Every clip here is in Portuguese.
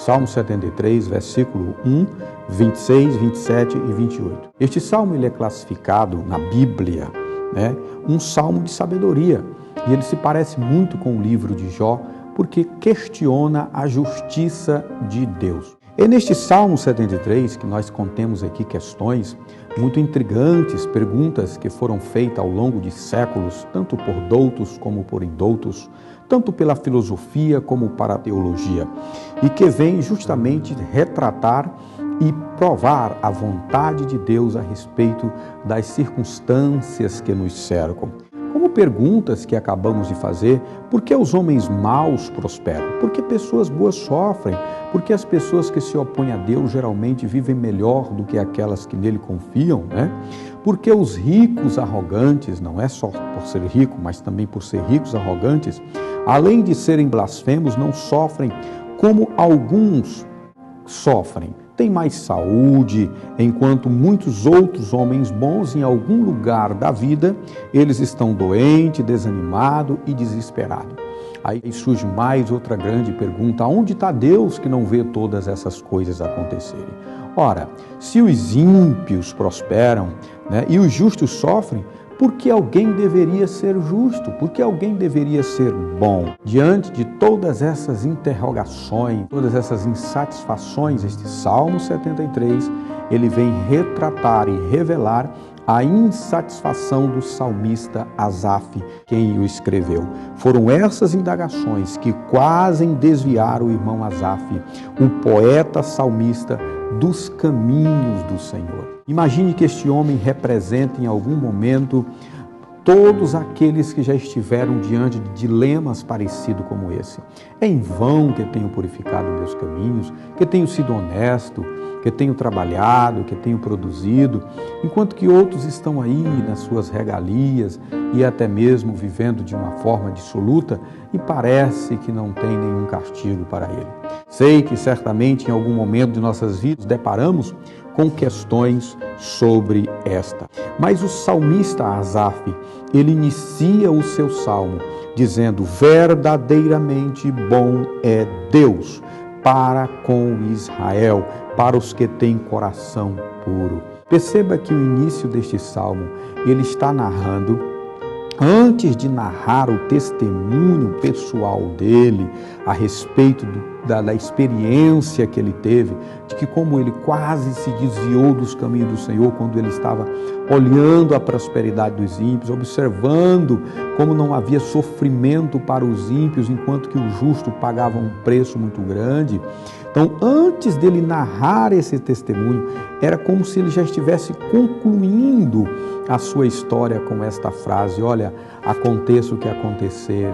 Salmo 73, versículo 1, 26, 27 e 28. Este salmo ele é classificado na Bíblia, um salmo de sabedoria. E ele se parece muito com o livro de Jó, porque questiona a justiça de Deus. É neste Salmo 73 que nós contemos aqui questões muito intrigantes, perguntas que foram feitas ao longo de séculos, tanto por doutos como por indoutos, tanto pela filosofia como para a teologia, e que vem justamente retratar e provar a vontade de Deus a respeito das circunstâncias que nos cercam. Como perguntas que acabamos de fazer: por que os homens maus prosperam? Por que pessoas boas sofrem? Por que as pessoas que se opõem a Deus geralmente vivem melhor do que aquelas que nele confiam, Por que os ricos arrogantes, não é só por ser rico, mas também por ser ricos arrogantes, além de serem blasfemos, não sofrem como alguns sofrem? Tem mais saúde, enquanto muitos outros homens bons, em algum lugar da vida, eles estão doentes, desanimados e desesperados. Aí surge mais outra grande pergunta: onde está Deus que não vê todas essas coisas acontecerem? Ora, se os ímpios prosperam, e os justos sofrem, por que alguém deveria ser justo? Por que alguém deveria ser bom? Diante de todas essas interrogações, todas essas insatisfações, este Salmo 73, ele vem retratar e revelar a insatisfação do salmista Asaf, quem o escreveu. Foram essas indagações que quase desviaram o irmão Asaf, o poeta salmista, dos caminhos do Senhor. Imagine que este homem represente em algum momento todos aqueles que já estiveram diante de dilemas parecidos como esse. É em vão que tenho purificado meus caminhos, que tenho sido honesto, que tenho trabalhado, que tenho produzido, enquanto que outros estão aí nas suas regalias e até mesmo vivendo de uma forma dissoluta e parece que não tem nenhum castigo para ele. Sei que certamente em algum momento de nossas vidas deparamos com questões sobre esta. Mas o salmista Asaf, ele inicia o seu salmo dizendo: verdadeiramente bom é Deus para com Israel, para os que têm coração puro. Perceba que o início deste salmo, ele está narrando, antes de narrar o testemunho pessoal dele a respeito da experiência que ele teve, de que como ele quase se desviou dos caminhos do Senhor quando ele estava olhando a prosperidade dos ímpios, observando como não havia sofrimento para os ímpios, enquanto que o justo pagava um preço muito grande. Então, antes dele narrar esse testemunho, era como se ele já estivesse concluindo a sua história com esta frase: olha, aconteça o que acontecer,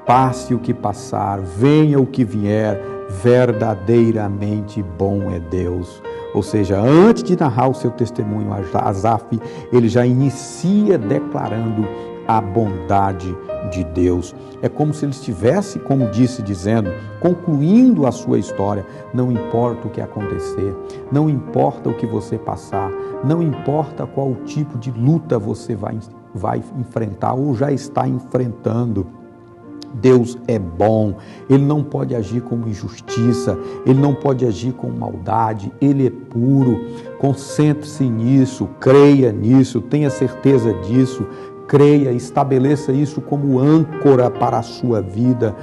passe o que passar, venha o que vier, verdadeiramente bom é Deus. Ou seja, antes de narrar o seu testemunho, Asaf, ele já inicia declarando a bondade de Deus. É como se ele estivesse, como disse, dizendo, concluindo a sua história: não importa o que acontecer, não importa o que você passar, não importa qual tipo de luta você vai enfrentar ou já está enfrentando, Deus é bom, Ele não pode agir com injustiça, Ele não pode agir com maldade, Ele é puro. Concentre-se nisso, creia nisso, tenha certeza disso, creia, estabeleça isso como âncora para a sua vida,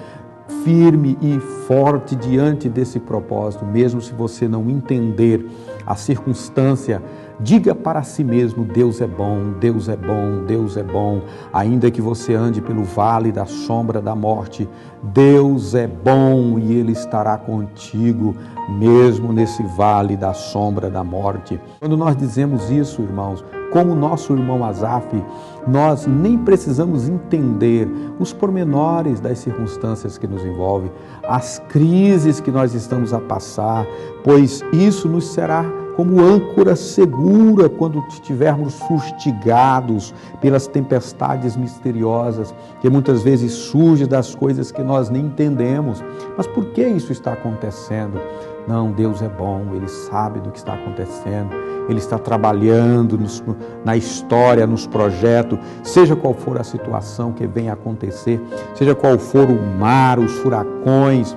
firme e forte diante desse propósito. Mesmo se você não entender a circunstância, diga para si mesmo: Deus é bom, Deus é bom, Deus é bom. Ainda que você ande pelo vale da sombra da morte, Deus é bom e Ele estará contigo, mesmo nesse vale da sombra da morte. Quando nós dizemos isso, irmãos, como nosso irmão Asaf, nós nem precisamos entender os pormenores das circunstâncias que nos envolvem, as crises que nós estamos a passar, pois isso nos será como âncora segura quando estivermos fustigados pelas tempestades misteriosas que muitas vezes surgem das coisas que nós nem entendemos. Mas por que isso está acontecendo? Não, Deus é bom, Ele sabe do que está acontecendo, Ele está trabalhando na história, nos projetos, seja qual for a situação que venha a acontecer, seja qual for o mar, os furacões,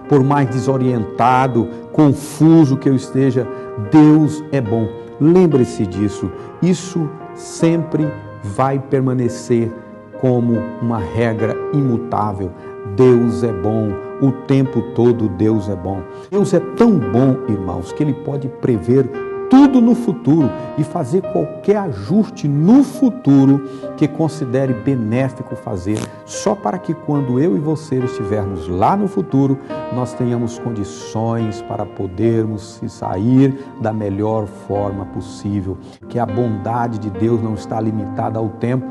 por mais desorientado, confuso que eu esteja, Deus é bom. Lembre-se disso. Isso sempre vai permanecer como uma regra imutável. Deus é bom, o tempo todo Deus é bom. Deus é tão bom, irmãos, que Ele pode prever tudo no futuro e fazer qualquer ajuste no futuro que considere benéfico fazer, só para que quando eu e você estivermos lá no futuro, nós tenhamos condições para podermos sair da melhor forma possível, que a bondade de Deus não está limitada ao tempo.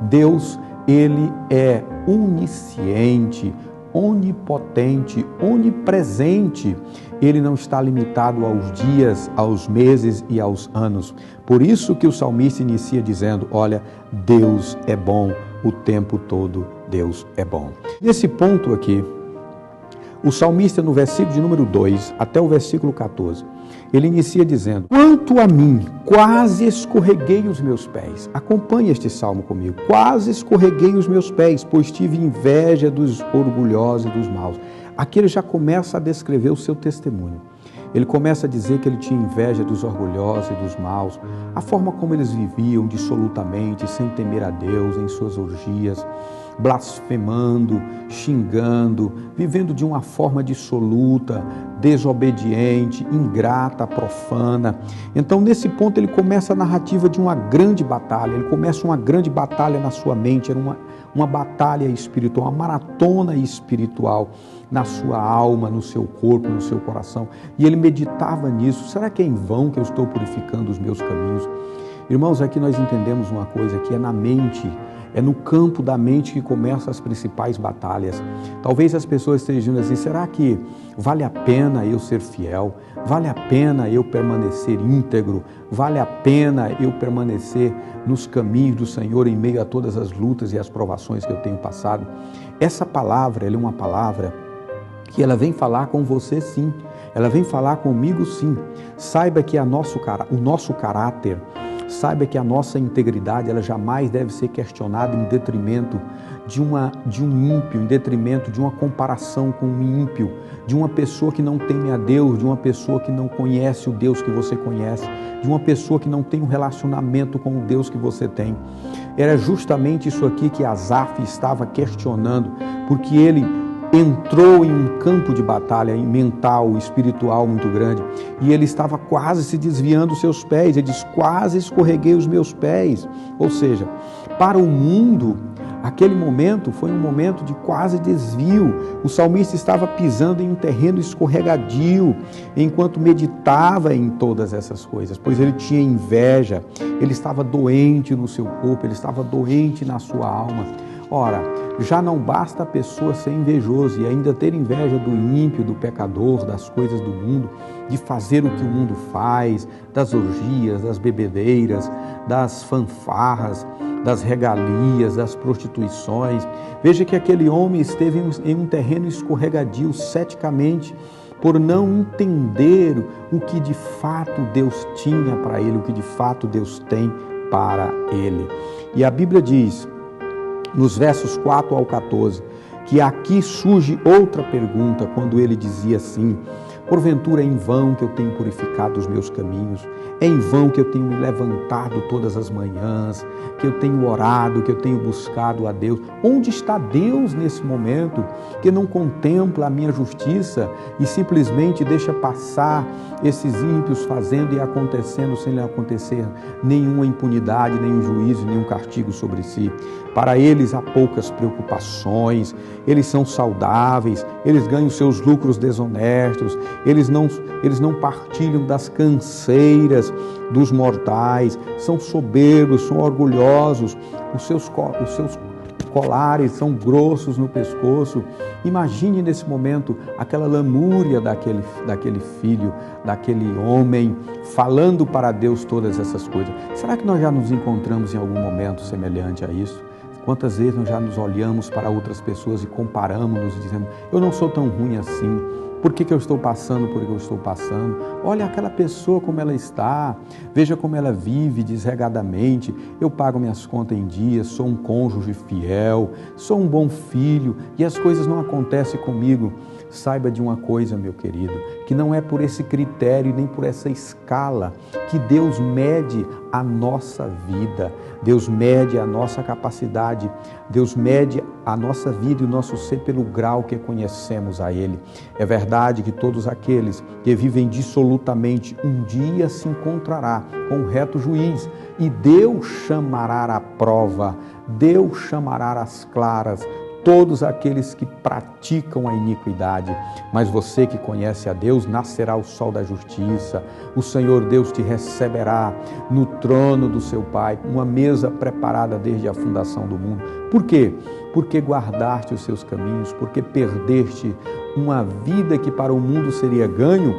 Deus, Ele é onisciente, onipotente, onipresente. Ele não está limitado aos dias, aos meses e aos anos. Por isso que o salmista inicia dizendo, olha, Deus é bom, o tempo todo Deus é bom. Nesse ponto aqui, o salmista no versículo de número 2 até o versículo 14, ele inicia dizendo, quanto a mim, quase escorreguei os meus pés. Acompanhe este salmo comigo. Quase escorreguei os meus pés, pois tive inveja dos orgulhosos e dos maus. Aqui ele já começa a descrever o seu testemunho. Ele começa a dizer que ele tinha inveja dos orgulhosos e dos maus, a forma como eles viviam dissolutamente, sem temer a Deus, em suas orgias, blasfemando, xingando, vivendo de uma forma dissoluta, desobediente, ingrata, profana. Então, nesse ponto, ele começa a narrativa de uma grande batalha, ele começa uma grande batalha na sua mente, era uma batalha espiritual, uma maratona espiritual na sua alma, no seu corpo, no seu coração. E ele meditava nisso. Será que é em vão que eu estou purificando os meus caminhos? Irmãos, aqui nós entendemos uma coisa, que é na mente, é no campo da mente que começam as principais batalhas. Talvez as pessoas estejam dizendo assim, será que vale a pena eu ser fiel? Vale a pena eu permanecer íntegro? Vale a pena eu permanecer nos caminhos do Senhor em meio a todas as lutas e as provações que eu tenho passado? Essa palavra, ela é uma palavra que ela vem falar com você sim, ela vem falar comigo sim. Saiba que o nosso caráter, saiba que a nossa integridade, ela jamais deve ser questionada em detrimento de um ímpio, em detrimento de uma comparação com um ímpio, de uma pessoa que não teme a Deus, de uma pessoa que não conhece o Deus que você conhece, de uma pessoa que não tem um relacionamento com o Deus que você tem. Era justamente isso aqui que Asaf estava questionando, porque ele entrou em um campo de batalha mental, espiritual muito grande, e ele estava quase se desviando dos seus pés. Ele diz, quase escorreguei os meus pés. Ou seja, para o mundo, aquele momento foi um momento de quase desvio. O salmista estava pisando em um terreno escorregadio, enquanto meditava em todas essas coisas, pois ele tinha inveja, ele estava doente no seu corpo, ele estava doente na sua alma. Ora, já não basta a pessoa ser invejosa e ainda ter inveja do ímpio, do pecador, das coisas do mundo, de fazer o que o mundo faz, das orgias, das bebedeiras, das fanfarras, das regalias, das prostituições. Veja que aquele homem esteve em um terreno escorregadio ceticamente, por não entender o que de fato Deus tinha para ele, o que de fato Deus tem para ele. E a Bíblia diz, nos versos 4 ao 14, que aqui surge outra pergunta, quando ele dizia assim, porventura é em vão que eu tenho purificado os meus caminhos, é em vão que eu tenho me levantado todas as manhãs, que eu tenho orado, que eu tenho buscado a Deus. Onde está Deus nesse momento, que não contempla a minha justiça e simplesmente deixa passar esses ímpios fazendo e acontecendo sem lhe acontecer nenhuma impunidade, nenhum juízo, nenhum castigo sobre si? Para eles há poucas preocupações, eles são saudáveis, eles ganham seus lucros desonestos, eles não partilham das canseiras dos mortais, são soberbos, são orgulhosos, os seus colares são grossos no pescoço. Imagine nesse momento aquela lamúria daquele filho, daquele homem, falando para Deus todas essas coisas. Será que nós já nos encontramos em algum momento semelhante a isso? Quantas vezes nós já nos olhamos para outras pessoas e comparamos-nos, dizendo, eu não sou tão ruim assim, por que eu estou passando por que eu estou passando? Olha aquela pessoa como ela está, veja como ela vive desregadamente, eu pago minhas contas em dia, sou um cônjuge fiel, sou um bom filho e as coisas não acontecem comigo. Saiba de uma coisa, meu querido, que não é por esse critério nem por essa escala que Deus mede a nossa vida, Deus mede a nossa capacidade, Deus mede a nossa vida e o nosso ser pelo grau que conhecemos a Ele. É verdade que todos aqueles que vivem dissolutamente um dia se encontrará com o reto juiz e Deus chamará à prova, Deus chamará às claras todos aqueles que praticam a iniquidade. Mas você que conhece a Deus, nascerá o sol da justiça. O Senhor Deus te receberá no trono do seu Pai, uma mesa preparada desde a fundação do mundo. Por quê? Porque guardaste os seus caminhos, porque perdeste uma vida que para o mundo seria ganho,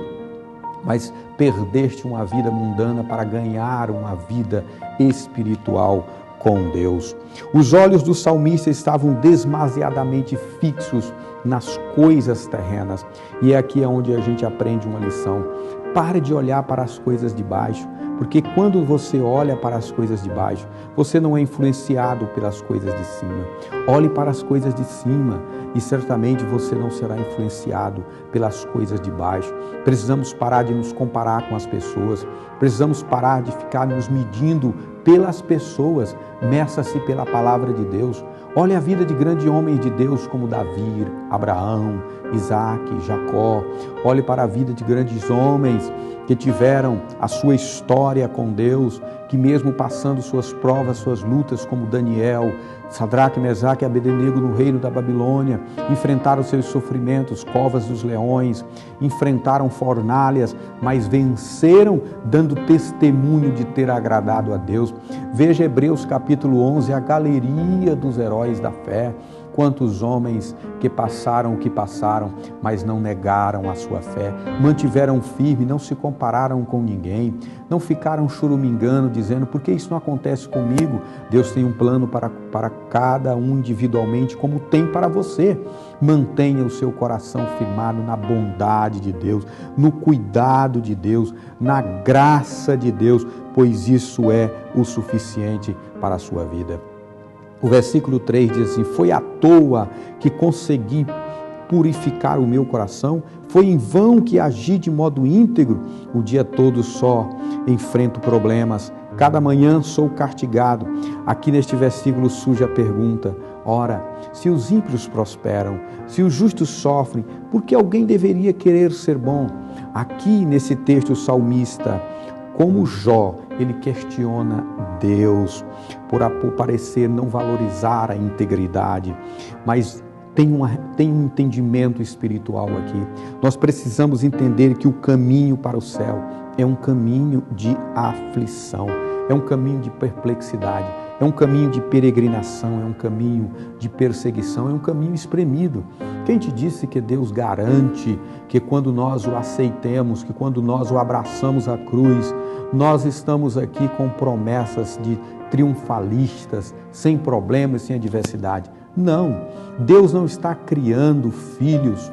mas perdeste uma vida mundana para ganhar uma vida espiritual com Deus. Os olhos do salmista estavam demasiadamente fixos nas coisas terrenas. E é aqui onde a gente aprende uma lição. Pare de olhar para as coisas de baixo, porque quando você olha para as coisas de baixo, você não é influenciado pelas coisas de cima. Olhe para as coisas de cima e certamente você não será influenciado pelas coisas de baixo. Precisamos parar de nos comparar com as pessoas, precisamos parar de ficar nos medindo pelas pessoas, meça-se pela palavra de Deus. Olhe a vida de grandes homens de Deus como Davi, Abraão, Isaac, Jacó. Olhe para a vida de grandes homens que tiveram a sua história com Deus, que mesmo passando suas provas, suas lutas, como Daniel, Sadraque, Mesaque e Abednego no reino da Babilônia, enfrentaram seus sofrimentos, covas dos leões, enfrentaram fornalhas, mas venceram dando testemunho de ter agradado a Deus. Veja Hebreus capítulo 11, a galeria dos heróis da fé. Quantos homens que passaram o que passaram, mas não negaram a sua fé, mantiveram firme, não se compararam com ninguém, não ficaram churumingando, dizendo, por que isso não acontece comigo? Deus tem um plano para cada um individualmente, como tem para você. Mantenha o seu coração firmado na bondade de Deus, no cuidado de Deus, na graça de Deus, pois isso é o suficiente para a sua vida. O versículo 3 diz assim, foi à toa que consegui purificar o meu coração, foi em vão que agi de modo íntegro, o dia todo só enfrento problemas, cada manhã sou castigado. Aqui neste versículo surge a pergunta, ora, se os ímpios prosperam, se os justos sofrem, por que alguém deveria querer ser bom? Aqui nesse texto o salmista, como Jó, ele questiona Deus por parecer não valorizar a integridade, mas tem um entendimento espiritual aqui. Nós precisamos entender que o caminho para o céu é um caminho de aflição, é um caminho de perplexidade, é um caminho de peregrinação, é um caminho de perseguição, é um caminho espremido. Quem te disse que Deus garante que quando nós o aceitemos, que quando nós o abraçamos à cruz, nós estamos aqui com promessas de triunfalistas, sem problemas, sem adversidade? Não, Deus não está criando filhos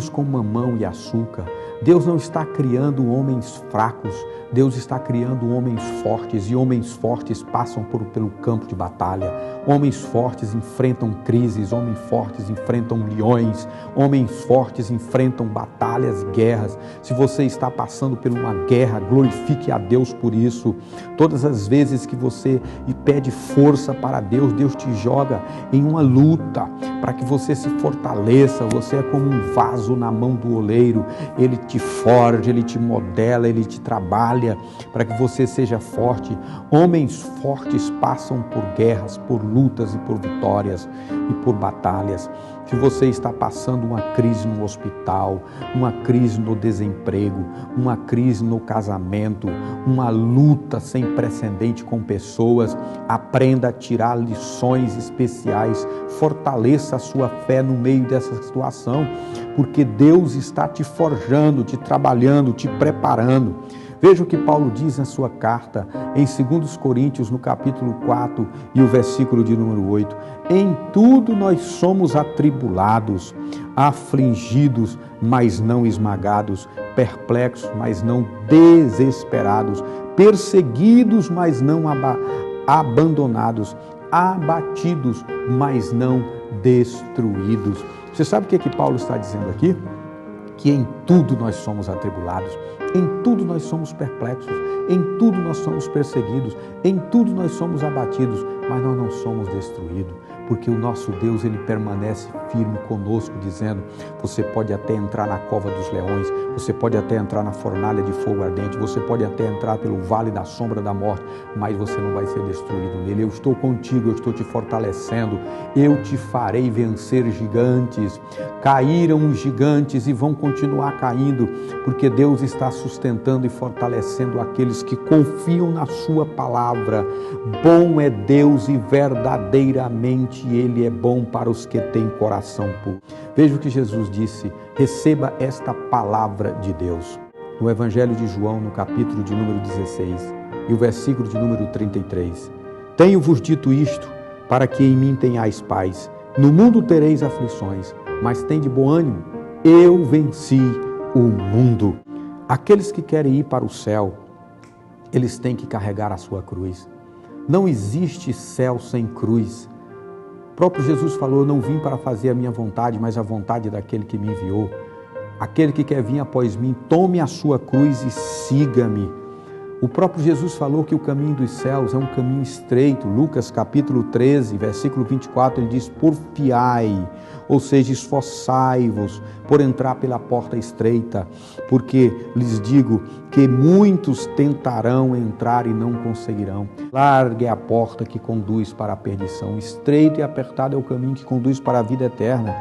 com mamão e açúcar. Deus não está criando homens fracos, Deus está criando homens fortes, e homens fortes passam pelo campo de batalha. Homens fortes enfrentam crises, homens fortes enfrentam leões, homens fortes enfrentam batalhas, guerras. Se você está passando por uma guerra, glorifique a Deus por isso. Todas as vezes que você pede força para Deus, Deus te joga em uma luta para que você se fortaleça. Você é como um vaso na mão do oleiro, Ele te forja, Ele te modela, Ele te trabalha para que você seja forte. Homens fortes passam por guerras, por lutas e por vitórias e por batalhas. Se você está passando uma crise no hospital, uma crise no desemprego, uma crise no casamento, uma luta sem precedente com pessoas, aprenda a tirar lições especiais, fortaleça a sua fé no meio dessa situação, porque Deus está te forjando, te trabalhando, te preparando. Veja o que Paulo diz na sua carta, em 2 Coríntios, no capítulo 4 e o versículo de número 8. Em tudo nós somos atribulados, afligidos, mas não esmagados, perplexos, mas não desesperados, perseguidos, mas não abandonados, abatidos, mas não destruídos. Você sabe o que Paulo está dizendo aqui? Que em tudo nós somos atribulados, em tudo nós somos perplexos, em tudo nós somos perseguidos, em tudo nós somos abatidos, mas nós não somos destruídos, porque o nosso Deus, Ele permanece firme conosco, dizendo, você pode até entrar na cova dos leões, você pode até entrar na fornalha de fogo ardente, você pode até entrar pelo vale da sombra da morte, mas você não vai ser destruído nele. Eu estou contigo, eu estou te fortalecendo, eu te farei vencer gigantes. Caíram os gigantes e vão continuar caindo, porque Deus está sustentando e fortalecendo aqueles que confiam na sua palavra. Bom é Deus e verdadeiramente Ele é bom para os que têm coração puro. Veja o que Jesus disse, receba esta palavra de Deus. No Evangelho de João, no capítulo de número 16, e o versículo de número 33. Tenho-vos dito isto, para que em mim tenhais paz. No mundo tereis aflições, mas tende bom ânimo. Eu venci o mundo. Aqueles que querem ir para o céu, eles têm que carregar a sua cruz. Não existe céu sem cruz. O próprio Jesus falou, eu não vim para fazer a minha vontade, mas a vontade daquele que me enviou. Aquele que quer vir após mim, tome a sua cruz e siga-me. O próprio Jesus falou que o caminho dos céus é um caminho estreito. Lucas capítulo 13, versículo 24, ele diz, porfiai, ou seja, esforçai-vos por entrar pela porta estreita, porque lhes digo que muitos tentarão entrar e não conseguirão. Larga é a porta que conduz para a perdição, estreito e apertado é o caminho que conduz para a vida eterna.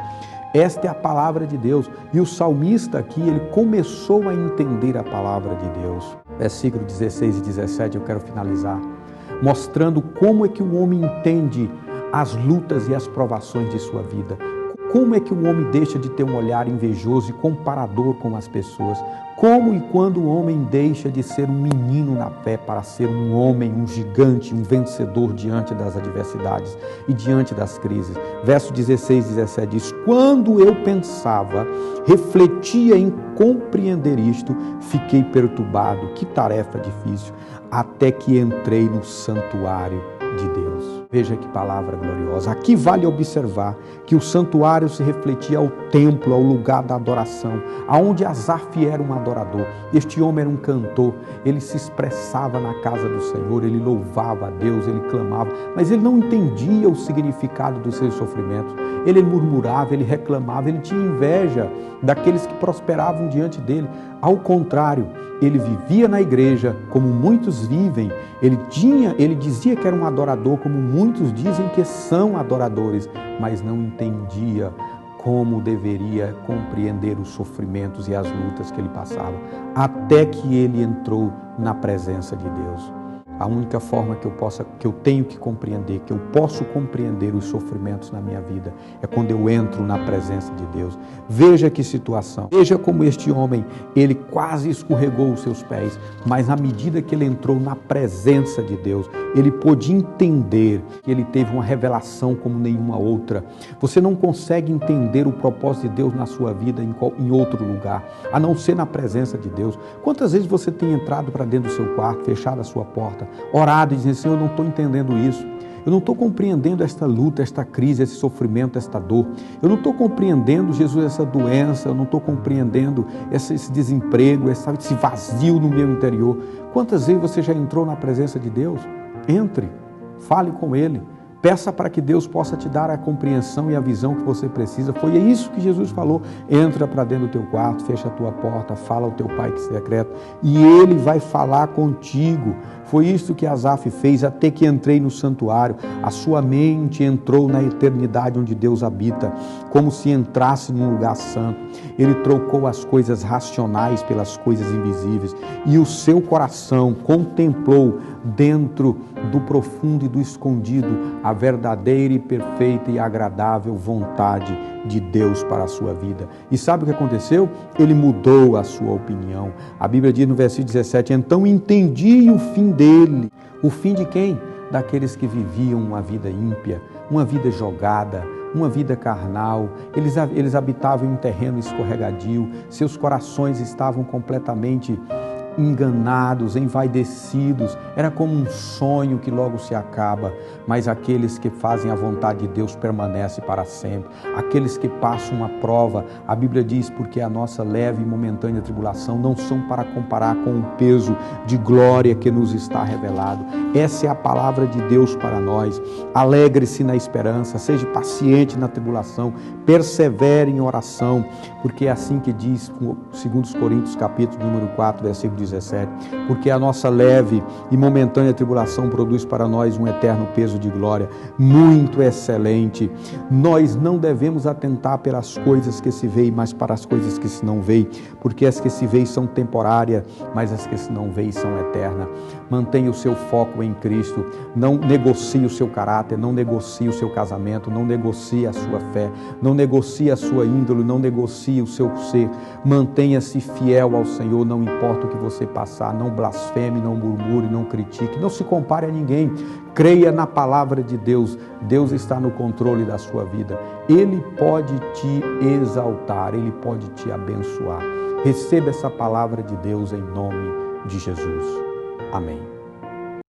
Esta é a palavra de Deus. E o salmista aqui, ele começou a entender a palavra de Deus. Versículo 16 e 17, eu quero finalizar, mostrando como é que o homem entende as lutas e as provações de sua vida. Como é que o homem deixa de ter um olhar invejoso e comparador com as pessoas? Como e quando o homem deixa de ser um menino na fé para ser um homem, um gigante, um vencedor diante das adversidades e diante das crises? Verso 16 e 17 diz, quando eu pensava, refletia em compreender isto, fiquei perturbado. Que tarefa difícil, até que entrei no santuário de Deus. Veja que palavra gloriosa. Aqui vale observar que o santuário se refletia ao templo, ao lugar da adoração, aonde Asaf era um adorador. Este homem era um cantor, ele se expressava na casa do Senhor, ele louvava a Deus, ele clamava, mas ele não entendia o significado dos seus sofrimentos. Ele murmurava, ele reclamava, ele tinha inveja daqueles que prosperavam diante dele. Ao contrário, ele vivia na igreja como muitos vivem. Ele dizia que era um adorador, como muitos dizem que são adoradores, mas não entendia como deveria compreender os sofrimentos e as lutas que ele passava, até que ele entrou na presença de Deus. A única forma que eu tenho que compreender, que eu posso compreender os sofrimentos na minha vida, é quando eu entro na presença de Deus. Veja que situação. Veja como este homem, ele quase escorregou os seus pés, mas à medida que ele entrou na presença de Deus, ele pôde entender que ele teve uma revelação como nenhuma outra. Você não consegue entender o propósito de Deus na sua vida em outro lugar, a não ser na presença de Deus. Quantas vezes você tem entrado para dentro do seu quarto, fechado a sua porta, orado e dizendo, Senhor, eu não estou entendendo isso, eu não estou compreendendo esta luta, esta crise, esse sofrimento, esta dor, eu não estou compreendendo, Jesus, essa doença, eu não estou compreendendo esse desemprego, esse vazio no meu interior. Quantas vezes você já entrou na presença de Deus? Entre, fale com Ele, peça para que Deus possa te dar a compreensão e a visão que você precisa. Foi isso que Jesus falou. Entra para dentro do teu quarto, fecha a tua porta, fala ao teu Pai que é secreto e Ele vai falar contigo. Foi isso que Asaf fez até que entrei no santuário. A sua mente entrou na eternidade onde Deus habita, como se entrasse num lugar santo. Ele trocou as coisas racionais pelas coisas invisíveis e o seu coração contemplou dentro do profundo e do escondido a verdadeira e perfeita e agradável vontade de Deus para a sua vida. E sabe o que aconteceu? Ele mudou a sua opinião. A Bíblia diz no versículo 17, então entendi o fim dele. O fim de quem? Daqueles que viviam uma vida ímpia, uma vida jogada, uma vida carnal. Eles habitavam em um terreno escorregadio, seus corações estavam completamente enganados, envaidecidos. Era como um sonho que logo se acaba, mas aqueles que fazem a vontade de Deus permanecem para sempre. Aqueles que passam uma prova, a Bíblia diz, porque a nossa leve e momentânea tribulação não são para comparar com o peso de glória que nos está revelado. Essa é a palavra de Deus para nós. Alegre-se na esperança, seja paciente na tribulação, persevere em oração, porque é assim que diz 2 Coríntios capítulo número 4, versículo 17, porque a nossa leve e momentânea tribulação produz para nós um eterno peso de glória, muito excelente. Nós não devemos atentar pelas coisas que se veem, mas para as coisas que se não veem, porque as que se veem são temporárias, mas as que se não veem são eternas. Mantenha o seu foco em Cristo, não negocie o seu caráter, não negocie o seu casamento, não negocie a sua fé, não negocie a sua índole, não negocie o seu ser. Mantenha-se fiel ao Senhor, não importa o que você passar, não blasfeme, não murmure, não critique, não se compare a ninguém. Creia na palavra de Deus. Deus está no controle da sua vida. Ele pode te exaltar, Ele pode te abençoar. Receba essa palavra de Deus em nome de Jesus. Amém.